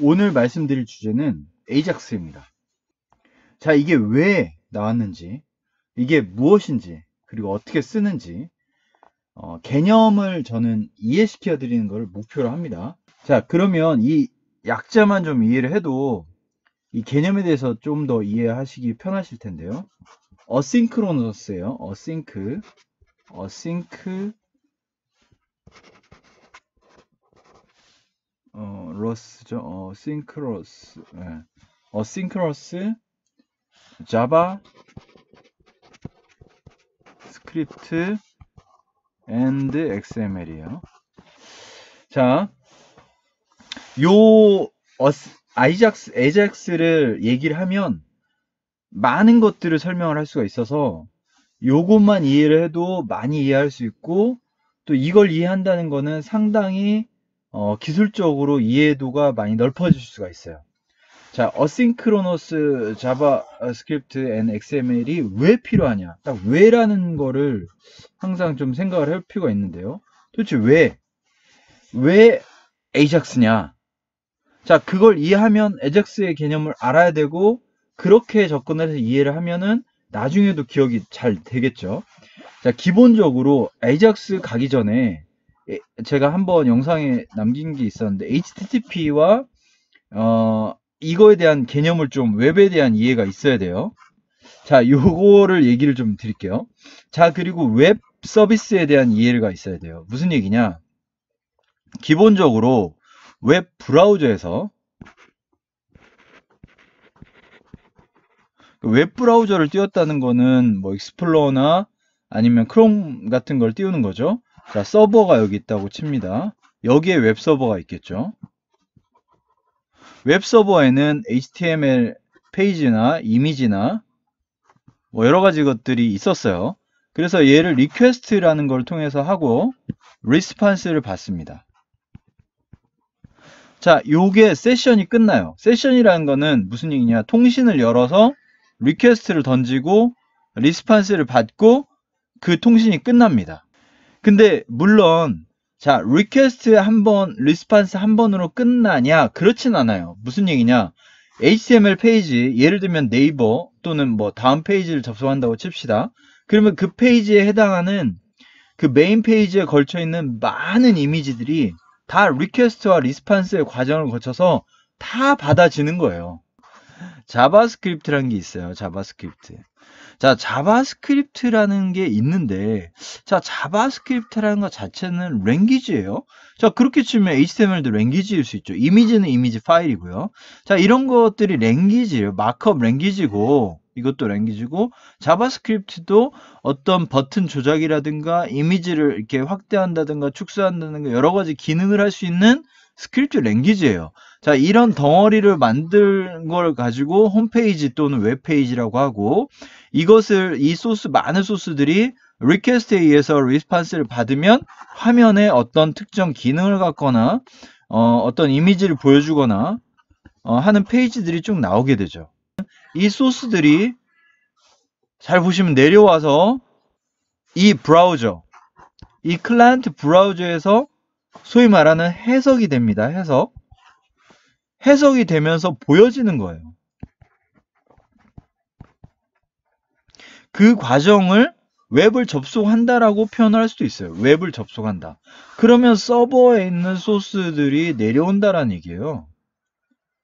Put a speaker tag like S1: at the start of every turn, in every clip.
S1: 오늘 말씀드릴 주제는 에이작스입니다. 자, 이게 왜 나왔는지, 이게 무엇인지, 그리고 어떻게 쓰는지 개념을 저는 이해시켜 드리는 것을 목표로 합니다. 자, 그러면 이 약자만 좀 이해를 해도 이 개념에 대해서 좀 더 이해하시기 편하실 텐데요. 어싱크로너스예요. 러스죠. 어싱크로스 자바 스크립트 and XML이에요. 자, 요 에이작스를 얘기를 하면 많은 것들을 설명을 할 수가 있어서 요것만 이해를 해도 많이 이해할 수 있고, 또 이걸 이해한다는 거는 상당히 기술적으로 이해도가 많이 넓어질 수가 있어요. 자, 어싱크로너스 자바스크립트 앤 XML이 왜 필요하냐? 딱 왜라는 거를 항상 좀 생각을 할 필요가 있는데요. 도대체 왜 에이작스냐? 자, 그걸 이해하면 에이작스의 개념을 알아야 되고, 그렇게 접근을 해서 이해를 하면은 나중에도 기억이 잘 되겠죠. 자, 기본적으로 에이작스 가기 전에 제가 한번 영상에 남긴 게 있었는데, HTTP와 이거에 대한 개념을 좀, 웹에 대한 이해가 있어야 돼요. 자, 요거를 얘기를 좀 드릴게요. 자, 그리고 웹 서비스에 대한 이해가 있어야 돼요. 무슨 얘기냐? 기본적으로 웹 브라우저에서 웹 브라우저를 띄웠다는 거는 뭐 익스플로러나 아니면 크롬 같은 걸 띄우는 거죠. 자, 서버가 여기 있다고 칩니다. 여기에 웹 서버가 있겠죠. 웹 서버에는 HTML 페이지나 이미지나 뭐 여러 가지 것들이 있었어요. 그래서 얘를 리퀘스트라는 걸 통해서 하고 리스판스를 받습니다. 자, 요게 세션이 끝나요. 세션이라는 거는 무슨 얘기냐? 통신을 열어서 리퀘스트를 던지고 리스판스를 받고 그 통신이 끝납니다. 근데 물론 자, 리퀘스트 한 번, 리스판스 한 번으로 끝나냐? 그렇진 않아요. 무슨 얘기냐? HTML 페이지, 예를 들면 네이버 또는 뭐 다음 페이지를 접속한다고 칩시다. 그러면 그 페이지에 해당하는 그 메인 페이지에 걸쳐 있는 많은 이미지들이 다 리퀘스트와 리스판스의 과정을 거쳐서 다 받아지는 거예요. 자바스크립트라는 게 있어요. 자바스크립트. 자, 자바스크립트라는 게 있는데, 자, 자바스크립트라는 것 자체는 랭귀지예요. 자, 그렇게 치면 HTML도 랭귀지일 수 있죠. 이미지는 이미지 파일이고요. 자, 이런 것들이 랭귀지예요. 마크업 랭귀지고, 이것도 랭귀지고, 자바스크립트도 어떤 버튼 조작이라든가 이미지를 이렇게 확대한다든가 축소한다든가 여러 가지 기능을 할 수 있는 스크립트 랭귀지예요. 자, 이런 덩어리를 만든 걸 가지고 홈페이지 또는 웹페이지라고 하고, 이것을 이 소스, 많은 소스들이 리퀘스트에 의해서 리스판스를 받으면 화면에 어떤 특정 기능을 갖거나 어떤 이미지를 보여주거나 하는 페이지들이 쭉 나오게 되죠. 이 소스들이 잘 보시면 내려와서 이 브라우저, 이 클라이언트 브라우저에서 소위 말하는 해석이 됩니다. 해석이 되면서 보여지는 거예요. 그 과정을 웹을 접속한다라고 표현할 수도 있어요. 웹을 접속한다. 그러면 서버에 있는 소스들이 내려온다라는 얘기예요.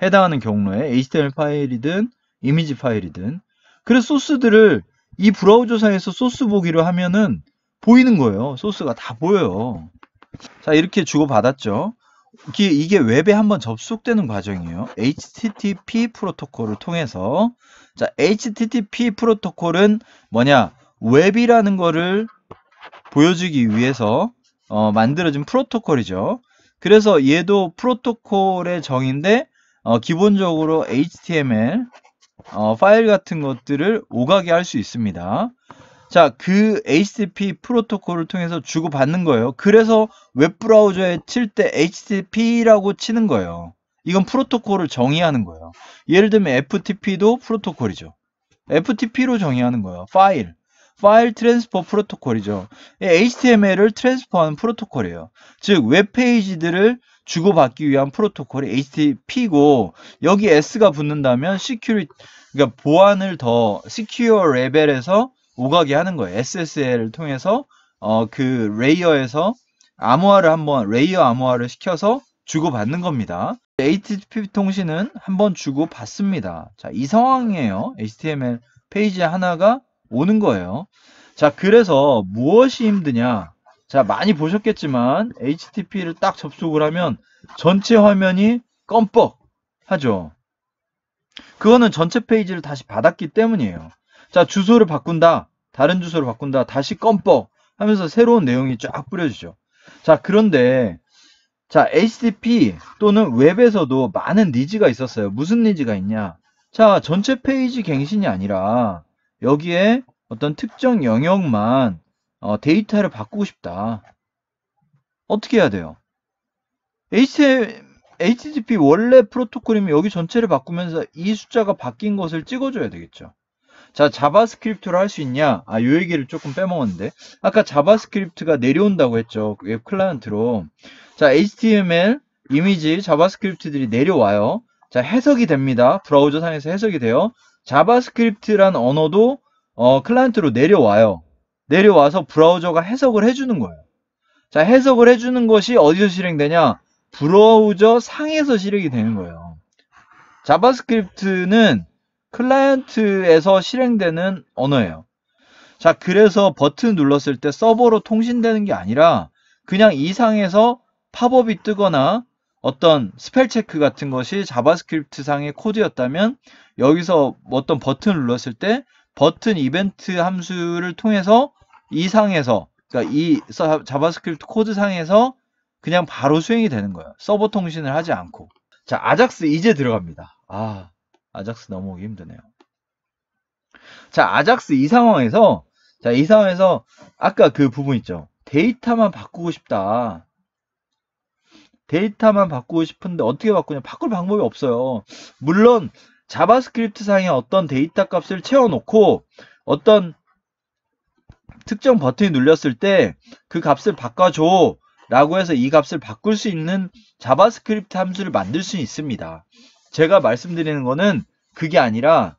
S1: 해당하는 경로에 HTML 파일이든 이미지 파일이든. 그래서 소스들을 이 브라우저상에서 소스 보기로 하면은 보이는 거예요. 소스가 다 보여요. 자, 이렇게 주고받았죠. 이게 웹에 한번 접속되는 과정이에요. HTTP 프로토콜을 통해서. 자, HTTP 프로토콜은 뭐냐? 웹이라는 거를 보여주기 위해서 만들어진 프로토콜이죠. 그래서 얘도 프로토콜의 정의인데 기본적으로 HTML 파일 같은 것들을 오가게 할 수 있습니다. 자, 그 HTTP 프로토콜을 통해서 주고받는 거예요. 그래서 웹브라우저에 칠 때 HTTP라고 치는 거예요. 이건 프로토콜을 정의하는 거예요. 예를 들면 FTP도 프로토콜이죠. FTP로 정의하는 거예요. 파일 트랜스퍼 프로토콜이죠. HTML을 트랜스퍼하는 프로토콜이에요. 즉 웹페이지들을 주고받기 위한 프로토콜이 HTTP고 여기 S가 붙는다면 그러니까 보안을 더 시큐어 레벨에서 오가게 하는 거예요. SSL을 통해서 그 레이어에서 레이어 암호화를 시켜서 주고받는 겁니다. HTTP 통신은 한번 주고받습니다. 자, 이 상황이에요. HTML 페이지 하나가 오는 거예요. 자, 그래서 무엇이 힘드냐? 자, 많이 보셨겠지만 HTTP를 딱 접속을 하면 전체 화면이 껌뻑 하죠. 그거는 전체 페이지를 다시 받았기 때문이에요. 자, 주소를 바꾼다. 다른 주소를 바꾼다. 다시 껌뻑 하면서 새로운 내용이 쫙 뿌려지죠. 자, 그런데 자, HTTP 또는 웹에서도 많은 니즈가 있었어요. 무슨 니즈가 있냐? 자, 전체 페이지 갱신이 아니라 여기에 어떤 특정 영역만 데이터를 바꾸고 싶다. 어떻게 해야 돼요? HTTP 원래 프로토콜이면 여기 전체를 바꾸면서 이 숫자가 바뀐 것을 찍어줘야 되겠죠. 자, 자바스크립트로 할 수 있냐? 아, 요 얘기를 조금 빼먹었는데. 아까 자바스크립트가 내려온다고 했죠. 웹 클라이언트로. 자, HTML, 이미지, 자바스크립트들이 내려와요. 자, 해석이 됩니다. 브라우저 상에서 해석이 돼요. 자바스크립트란 언어도 클라이언트로 내려와요. 내려와서 브라우저가 해석을 해주는 거예요. 자, 해석을 해주는 것이 어디서 실행되냐? 브라우저 상에서 실행이 되는 거예요. 자바스크립트는 클라이언트에서 실행되는 언어예요. 자, 그래서 버튼 눌렀을 때 서버로 통신되는 게 아니라 그냥 이 상에서 팝업이 뜨거나 어떤 스펠 체크 같은 것이 자바스크립트 상의 코드였다면 여기서 어떤 버튼을 눌렀을 때 버튼 이벤트 함수를 통해서 이 상에서, 그러니까 이 자바스크립트 코드 상에서 그냥 바로 수행이 되는 거예요. 서버 통신을 하지 않고. 자, 아작스 이제 들어갑니다. 아작스 넘어오기 힘드네요. 자, 아작스 이 상황에서 아까 그 부분 있죠. 데이터만 바꾸고 싶다. 데이터만 바꾸고 싶은데 어떻게 바꾸냐? 바꿀 방법이 없어요. 물론 자바스크립트 상에 어떤 데이터 값을 채워놓고 어떤 특정 버튼이 눌렸을 때 그 값을 바꿔줘 라고 해서 이 값을 바꿀 수 있는 자바스크립트 함수를 만들 수 있습니다. 제가 말씀드리는 거는 그게 아니라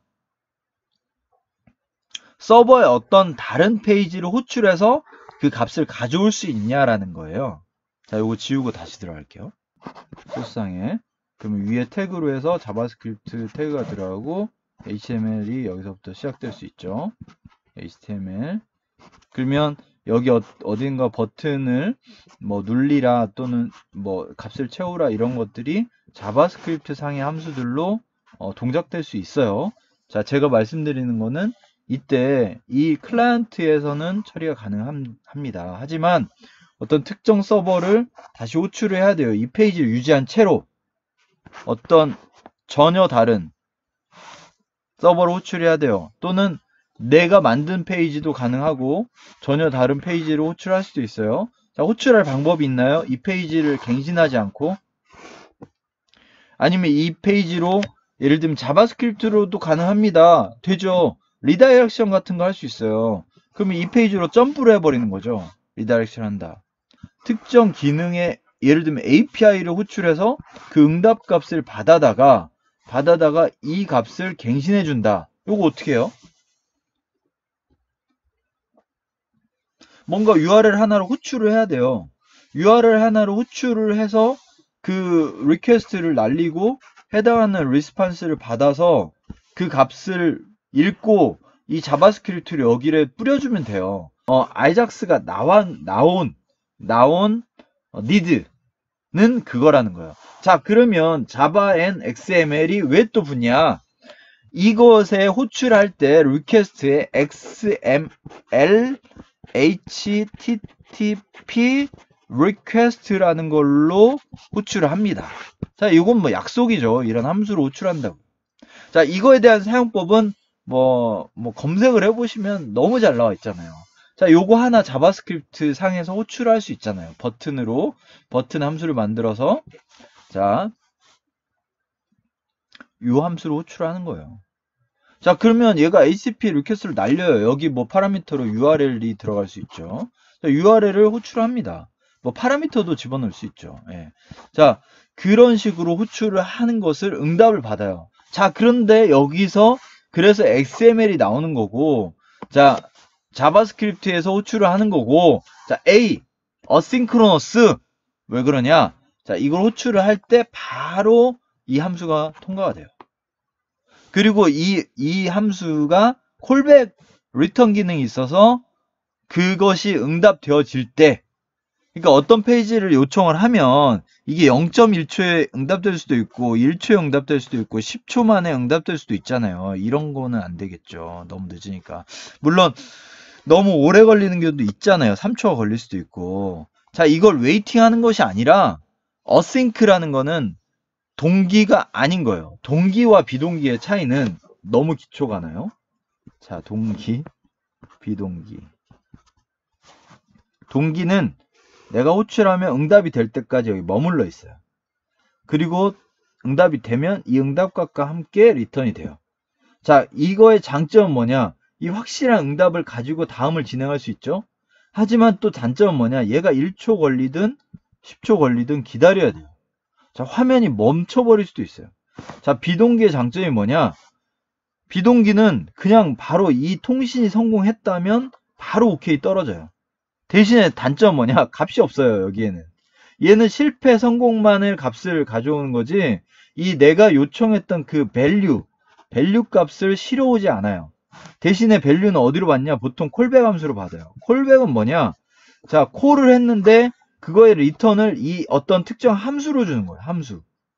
S1: 서버에 어떤 다른 페이지를 호출해서 그 값을 가져올 수 있냐라는 거예요. 자, 요거 지우고 다시 들어갈게요. 소스상에. 그러면 위에 태그로 해서 자바스크립트 태그가 들어가고 HTML이 여기서부터 시작될 수 있죠. HTML. 그러면 여기 어딘가 버튼을 뭐 눌리라 또는 뭐 값을 채우라 이런 것들이 자바스크립트 상의 함수들로 동작될 수 있어요. 자, 제가 말씀드리는 거는 이때 이 클라이언트에서는 처리가 가능합니다. 하지만 어떤 특정 서버를 다시 호출을 해야 돼요. 이 페이지를 유지한 채로 어떤 전혀 다른 서버를 호출해야 돼요. 또는 내가 만든 페이지도 가능하고 전혀 다른 페이지를 호출할 수도 있어요. 자, 호출할 방법이 있나요? 이 페이지를 갱신하지 않고 아니면 이 페이지로 예를 들면 자바스크립트로도 가능합니다. 되죠. 리다이렉션 같은 거 할 수 있어요. 그러면 이 페이지로 점프를 해버리는 거죠. 리다이렉션 한다. 특정 기능에 예를 들면 API를 호출해서 그 응답 값을 받아다가 이 값을 갱신해 준다. 요거 어떻게 해요? 뭔가 URL 하나로 호출을 해야 돼요. URL 하나로 호출을 해서 그 리퀘스트를 날리고 해당하는 리스판스를 받아서 그 값을 읽고 이 자바스크립트를 여기를 뿌려주면 돼요. 아이작스가 나온 니드는 그거라는 거예요. 자, 그러면 자바 앤 XML이 왜 또 붙냐? 이것에 호출할 때 리퀘스트에 XML HTTP request라는 걸로 호출을 합니다. 자, 이건 뭐 약속이죠. 이런 함수로 호출한다고. 자, 이거에 대한 사용법은 뭐 검색을 해보시면 너무 잘 나와 있잖아요. 자, 요거 하나 자바스크립트 상에서 호출할 수 있잖아요. 버튼 함수를 만들어서 자, 요 함수로 호출하는 거예요. 자, 그러면 얘가 HTTP 리퀘스트를 날려요. 여기 뭐 파라미터로 URL이 들어갈 수 있죠. 자, URL을 호출합니다. 뭐 파라미터도 집어넣을 수 있죠. 예. 자, 그런 식으로 호출을 하는 것을 응답을 받아요. 자, 그런데 여기서 그래서 XML이 나오는 거고, 자, 자바스크립트에서 호출을 하는 거고, 자, A, 어싱크로너스. 왜 그러냐? 자, 이걸 호출을 할 때 바로 이 함수가 통과가 돼요. 그리고 이 함수가 콜백 리턴 기능이 있어서 그것이 응답되어질 때, 그러니까 어떤 페이지를 요청을 하면 이게 0.1초에 응답될 수도 있고 1초에 응답될 수도 있고 10초 만에 응답될 수도 있잖아요. 이런 거는 안 되겠죠. 너무 늦으니까. 물론 너무 오래 걸리는 경우도 있잖아요. 3초가 걸릴 수도 있고. 자, 이걸 웨이팅 하는 것이 아니라 어싱크라는 거는 동기가 아닌 거예요. 동기와 비동기의 차이는 너무 기초가 나요. 자, 동기, 비동기. 동기는 내가 호출하면 응답이 될 때까지 여기 머물러 있어요. 그리고 응답이 되면 이 응답값과 함께 리턴이 돼요. 자, 이거의 장점은 뭐냐? 이 확실한 응답을 가지고 다음을 진행할 수 있죠. 하지만 또 단점은 뭐냐? 얘가 1초 걸리든 10초 걸리든 기다려야 돼요. 자, 화면이 멈춰버릴 수도 있어요. 자, 비동기의 장점이 뭐냐? 비동기는 그냥 바로 이 통신이 성공했다면 바로 오케이 떨어져요. 대신에 단점 뭐냐? 값이 없어요, 여기에는. 얘는 실패 성공만을 값을 가져오는 거지, 이 내가 요청했던 그 밸류 값을 실어오지 않아요. 대신에 밸류는 어디로 받냐? 보통 콜백 함수로 받아요. 콜백은 뭐냐? 자, 콜을 했는데 그거의 리턴을 이 어떤 특정 함수로 주는 거예요.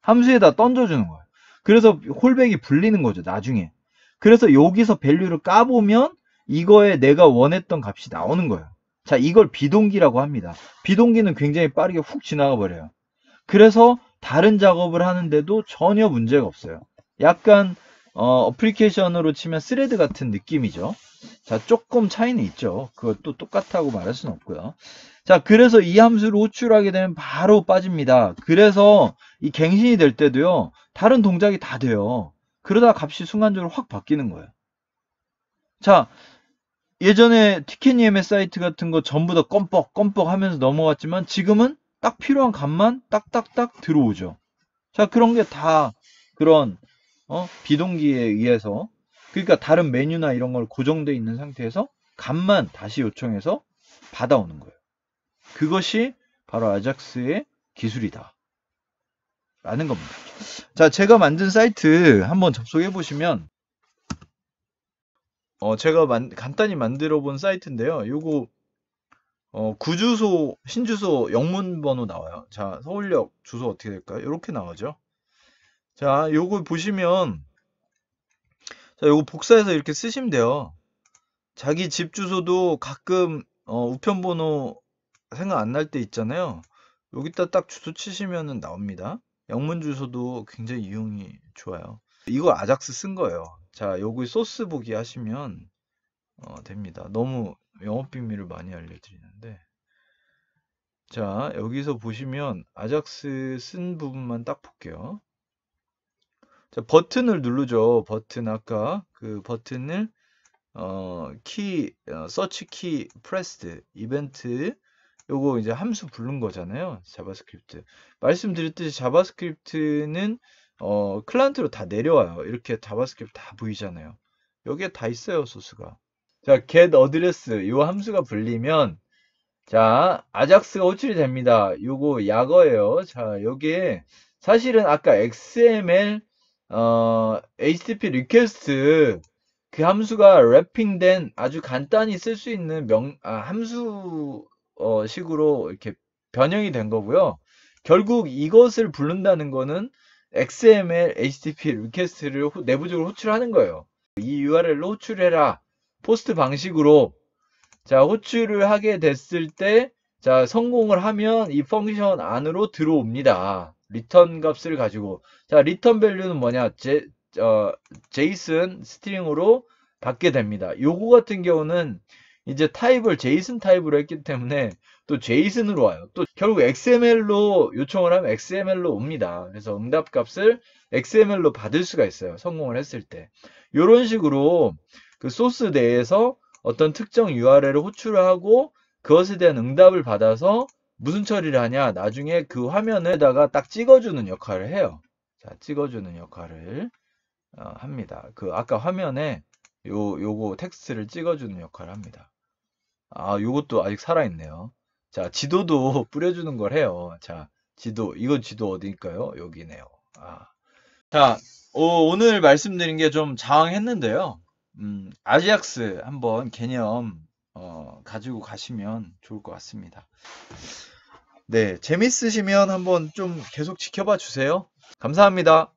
S1: 함수에다 던져주는 거예요. 그래서 콜백이 불리는 거죠, 나중에. 그래서 여기서 밸류를 까보면 이거에 내가 원했던 값이 나오는 거예요. 자, 이걸 비동기라고 합니다. 비동기는 굉장히 빠르게 훅 지나가 버려요. 그래서 다른 작업을 하는데도 전혀 문제가 없어요. 약간 어플리케이션으로 치면 스레드 같은 느낌이죠. 자, 조금 차이는 있죠. 그것도 똑같다고 말할 수는 없고요. 자, 그래서 이 함수를 호출하게 되면 바로 빠집니다. 그래서 이 갱신이 될 때도요, 다른 동작이 다 돼요. 그러다 값이 순간적으로 확 바뀌는 거예요. 자, 예전에 티켓EMS 사이트 같은 거 전부 다 껌뻑 하면서 넘어갔지만 지금은 딱 필요한 값만 딱딱딱 들어오죠. 자, 그런 게 다 그런 비동기에 의해서, 그러니까 다른 메뉴나 이런 걸 고정되어 있는 상태에서 값만 다시 요청해서 받아오는 거예요. 그것이 바로 아작스의 기술이다 라는 겁니다. 자, 제가 만든 사이트 한번 접속해 보시면, 제가 간단히 만들어 본 사이트인데요. 요거 구주소, 신주소, 영문번호 나와요. 자, 서울역 주소 어떻게 될까요? 이렇게 나오죠. 자, 요거 보시면, 자, 요거 복사해서 이렇게 쓰시면 돼요. 자기 집 주소도 가끔 우편번호 생각 안 날 때 있잖아요. 여기다 딱 주소 치시면 나옵니다. 영문 주소도 굉장히 이용이 좋아요. 이거 아작스 쓴 거예요. 자, 여기 소스 보기 하시면 됩니다. 너무 영업비밀을 많이 알려드리는데, 자, 여기서 보시면 아작스 쓴 부분만 딱 볼게요. 자, 버튼을 누르죠. 버튼, 아까 그 버튼을 서치 키 프레스드 이벤트, 요거 이제 함수 부른 거잖아요. 자바스크립트. 말씀드렸듯이 자바스크립트는 클라이언트로 다 내려와요. 이렇게 자바스크립트 다 보이잖아요. 여기에 다 있어요, 소스가. 자, get address 요 함수가 불리면, 자, 아작스가 호출이 됩니다. 요거 약어예요. 자, 여기에 사실은 아까 XML HTTP 리퀘스트 그 함수가 랩핑된 아주 간단히 쓸 수 있는 함수 식으로 이렇게 변형이 된 거고요. 결국 이것을 부른다는 거는 XML HTTP 리퀘스트를 내부적으로 호출하는 거예요. 이 URL로 호출해라. 포스트 방식으로. 자, 호출을 하게 됐을 때, 자, 성공을 하면 이 펑션 안으로 들어옵니다. 리턴 값을 가지고. 자, 리턴 밸류는 뭐냐? 제이슨 스트링으로 받게 됩니다. 요거 같은 경우는 이제 타입을 제이슨 타입으로 했기 때문에 또 제이슨으로 와요. 또 결국 XML로 요청을 하면 XML로 옵니다. 그래서 응답 값을 XML로 받을 수가 있어요. 성공을 했을 때. 요런 식으로 그 소스 내에서 어떤 특정 URL을 호출하고 그것에 대한 응답을 받아서 무슨 처리를 하냐? 나중에 그 화면에다가 딱 찍어주는 역할을 해요. 자, 찍어주는 역할을 합니다. 그 아까 화면에 요거 텍스트를 찍어주는 역할을 합니다. 아, 요것도 아직 살아있네요. 자, 지도도 뿌려주는 걸 해요. 자, 지도, 이건 지도 어디일까요? 여기네요. 아. 자, 오늘 말씀드린 게 좀 장황했는데요. 아지악스 한번 개념, 가지고 가시면 좋을 것 같습니다. 네, 재밌으시면 한번 좀 계속 지켜봐 주세요. 감사합니다.